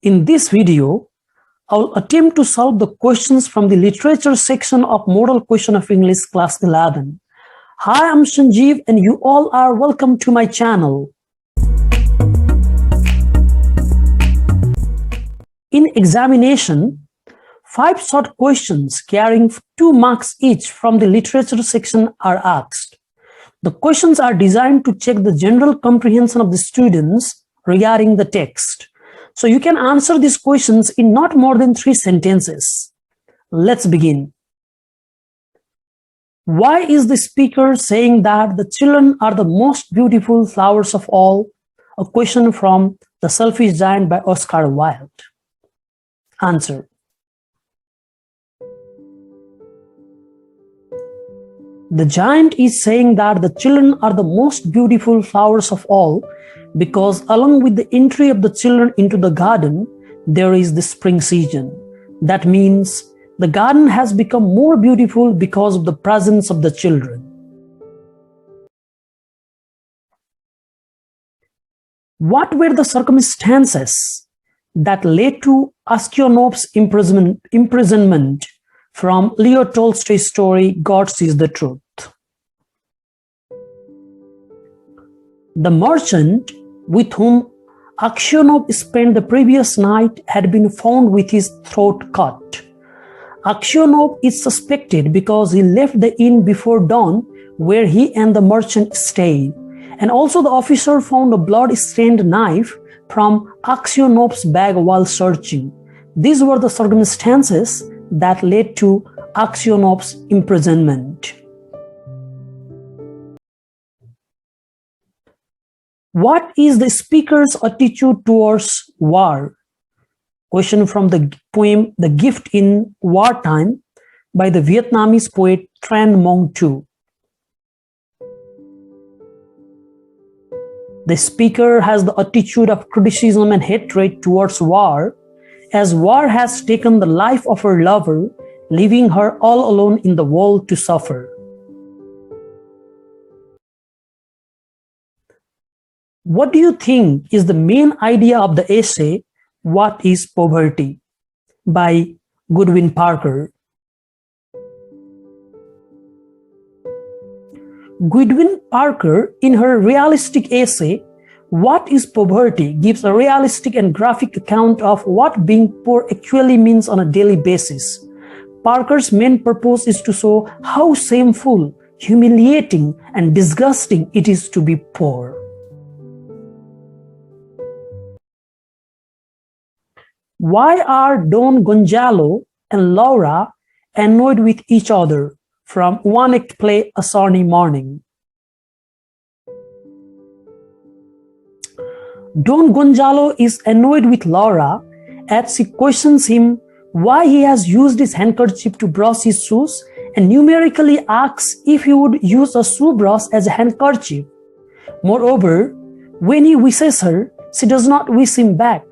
In this video, I'll attempt to solve the questions from the literature section of Model Question of English Class 11. Hi, I'm Sanjeev and you all are welcome to my channel. In examination, 5 short questions carrying 2 marks each from the literature section are asked. The questions are designed to check the general comprehension of the students regarding the text. So you can answer these questions in not more than 3 sentences. Let's begin. Why is the speaker saying that the children are the most beautiful flowers of all? A question from The Selfish Giant by Oscar Wilde. Answer. The giant is saying that the children are the most beautiful flowers of all because along with the entry of the children into the garden, there is the spring season. That means the garden has become more beautiful because of the presence of the children. What were the circumstances that led to Aksionov's imprisonment from Leo Tolstoy's story, God Sees the Truth? The merchant with whom Aksionov spent the previous night had been found with his throat cut. Aksionov is suspected because he left the inn before dawn where he and the merchant stayed. And also the officer found a blood-stained knife from Aksionov's bag while searching. These were the circumstances that led to Aksionov's imprisonment. What is the speaker's attitude towards war? Question from the poem The Gift in Wartime by the Vietnamese poet Tran Mon Tu. The speaker has the attitude of criticism and hatred towards war, as war has taken the life of her lover, leaving her all alone in the world to suffer. What do you think is the main idea of the essay, What is Poverty? By Goodwin Parker? Goodwin Parker, in her realistic essay, What is Poverty, gives a realistic and graphic account of what being poor actually means on a daily basis. Parker's main purpose is to show how shameful, humiliating, and disgusting it is to be poor. Why are Don Gonzalo and Laura annoyed with each other? From one-act play A Sunny Morning. Don Gonzalo is annoyed with Laura as she questions him why he has used his handkerchief to brush his shoes and numerically asks if he would use a shoe brush as a handkerchief. Moreover, when he wishes her, she does not wish him back.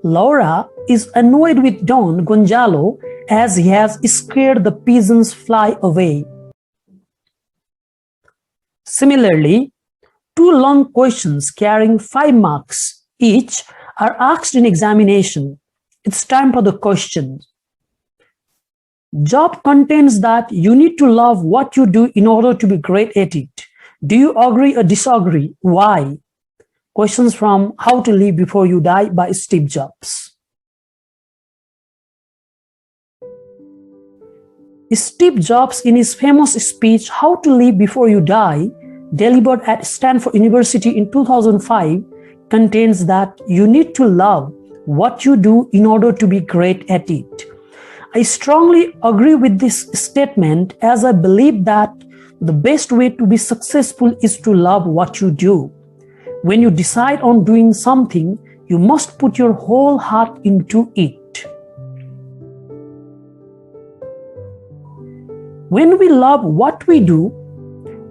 Laura is annoyed with Don Gonzalo as he has scared the pigeons fly away. Similarly, 2 long questions carrying 5 marks each are asked in examination. It's time for the question. Job contains that you need to love what you do in order to be great at it. Do you agree or disagree? Why? Questions from How to Live Before You Die by Steve Jobs. Steve Jobs, in his famous speech, How to Live Before You Die, delivered at Stanford University in 2005, contains that you need to love what you do in order to be great at it. I strongly agree with this statement as I believe that the best way to be successful is to love what you do. When you decide on doing something, you must put your whole heart into it. When we love what we do,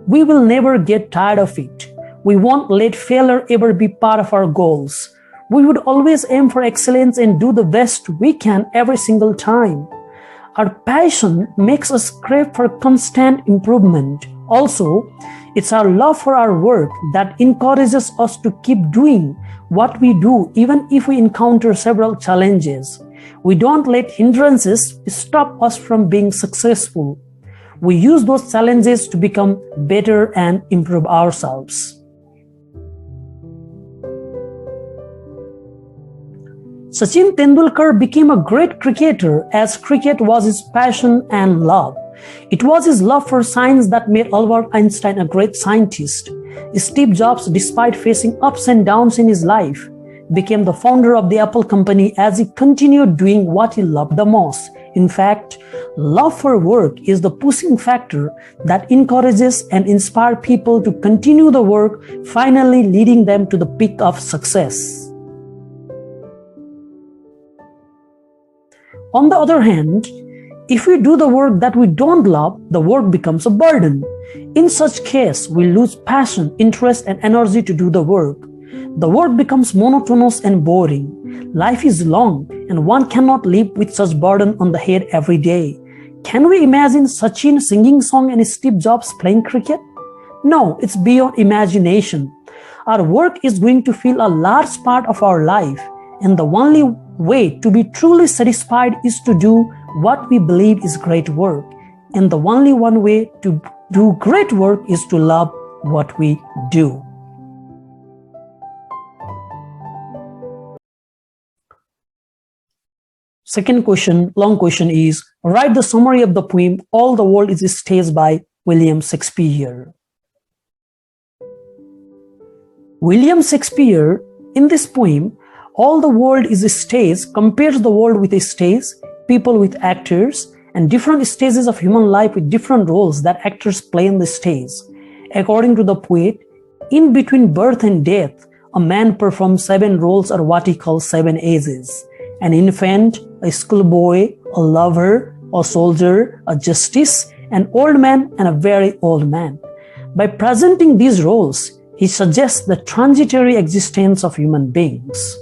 we will never get tired of it. We won't let failure ever be part of our goals. We would always aim for excellence and do the best we can every single time. Our passion makes us crave for constant improvement. Also, it's our love for our work that encourages us to keep doing what we do even if we encounter several challenges. We don't let hindrances stop us from being successful. We use those challenges to become better and improve ourselves. Sachin Tendulkar became a great cricketer as cricket was his passion and love. It was his love for science that made Albert Einstein a great scientist. Steve Jobs, despite facing ups and downs in his life, became the founder of the Apple company as he continued doing what he loved the most. In fact, love for work is the pushing factor that encourages and inspires people to continue the work, finally leading them to the peak of success. On the other hand, if we do the work that we don't love, the work becomes a burden. In such case, we lose passion, interest, and energy to do the work. The work becomes monotonous and boring. Life is long, and one cannot live with such burden on the head every day. Can we imagine Sachin singing song and Steve Jobs playing cricket? No, it's beyond imagination. Our work is going to fill a large part of our life, and the only way to be truly satisfied is to do what we believe is great work. And the only one way to do great work is to love what we do. Second question, long question is, write the summary of the poem All the World is a Stage by William Shakespeare. William Shakespeare, in this poem, All the World is a Stage, compares the world with a stage, people with actors, and different stages of human life with different roles that actors play on the stage. According to the poet, in between birth and death, a man performs 7 roles or what he calls 7 ages. An infant, a schoolboy, a lover, a soldier, a justice, an old man, and a very old man. By presenting these roles, he suggests the transitory existence of human beings.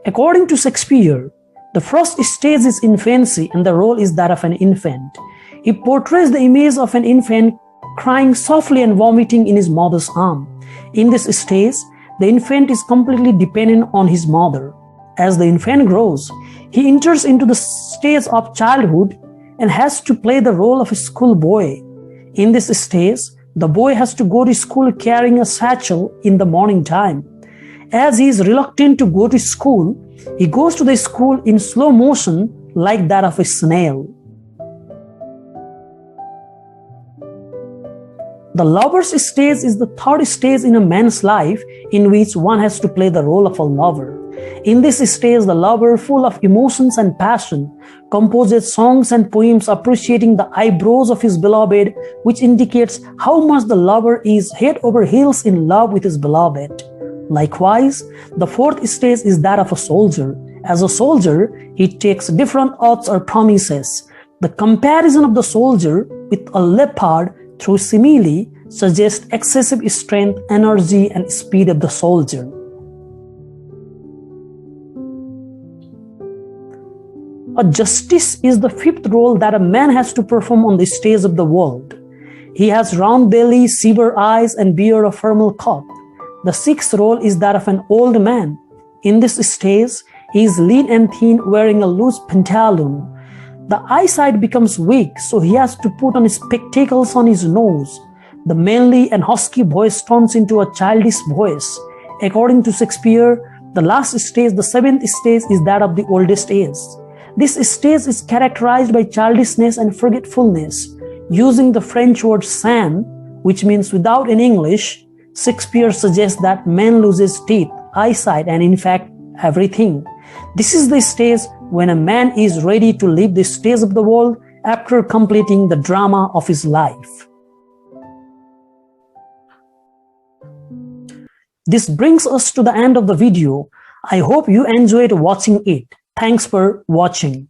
According to Shakespeare, the first stage is infancy and the role is that of an infant. He portrays the image of an infant crying softly and vomiting in his mother's arm. In this stage, the infant is completely dependent on his mother. As the infant grows, he enters into the stage of childhood and has to play the role of a schoolboy. In this stage, the boy has to go to school carrying a satchel in the morning time. As he is reluctant to go to school, he goes to the school in slow motion like that of a snail. The lover's stage is the third stage in a man's life in which one has to play the role of a lover. In this stage, the lover, full of emotions and passion, composes songs and poems appreciating the eyebrows of his beloved, which indicates how much the lover is head over heels in love with his beloved. Likewise, the fourth stage is that of a soldier. As a soldier, he takes different oaths or promises. The comparison of the soldier with a leopard through simile suggests excessive strength, energy, and speed of the soldier. A justice is the fifth role that a man has to perform on the stage of the world. He has round belly, severe eyes, and beard of formal cut. The sixth role is that of an old man. In this stage, he is lean and thin, wearing a loose pantaloon. The eyesight becomes weak, so he has to put on spectacles on his nose. The manly and husky voice turns into a childish voice. According to Shakespeare, the last stage, the seventh stage, is that of the oldest age. This stage is characterized by childishness and forgetfulness. Using the French word sans, which means without in English, Shakespeare suggests that man loses teeth, eyesight, and in fact, everything. This is the stage when a man is ready to leave the stage of the world after completing the drama of his life. This brings us to the end of the video. I hope you enjoyed watching it. Thanks for watching.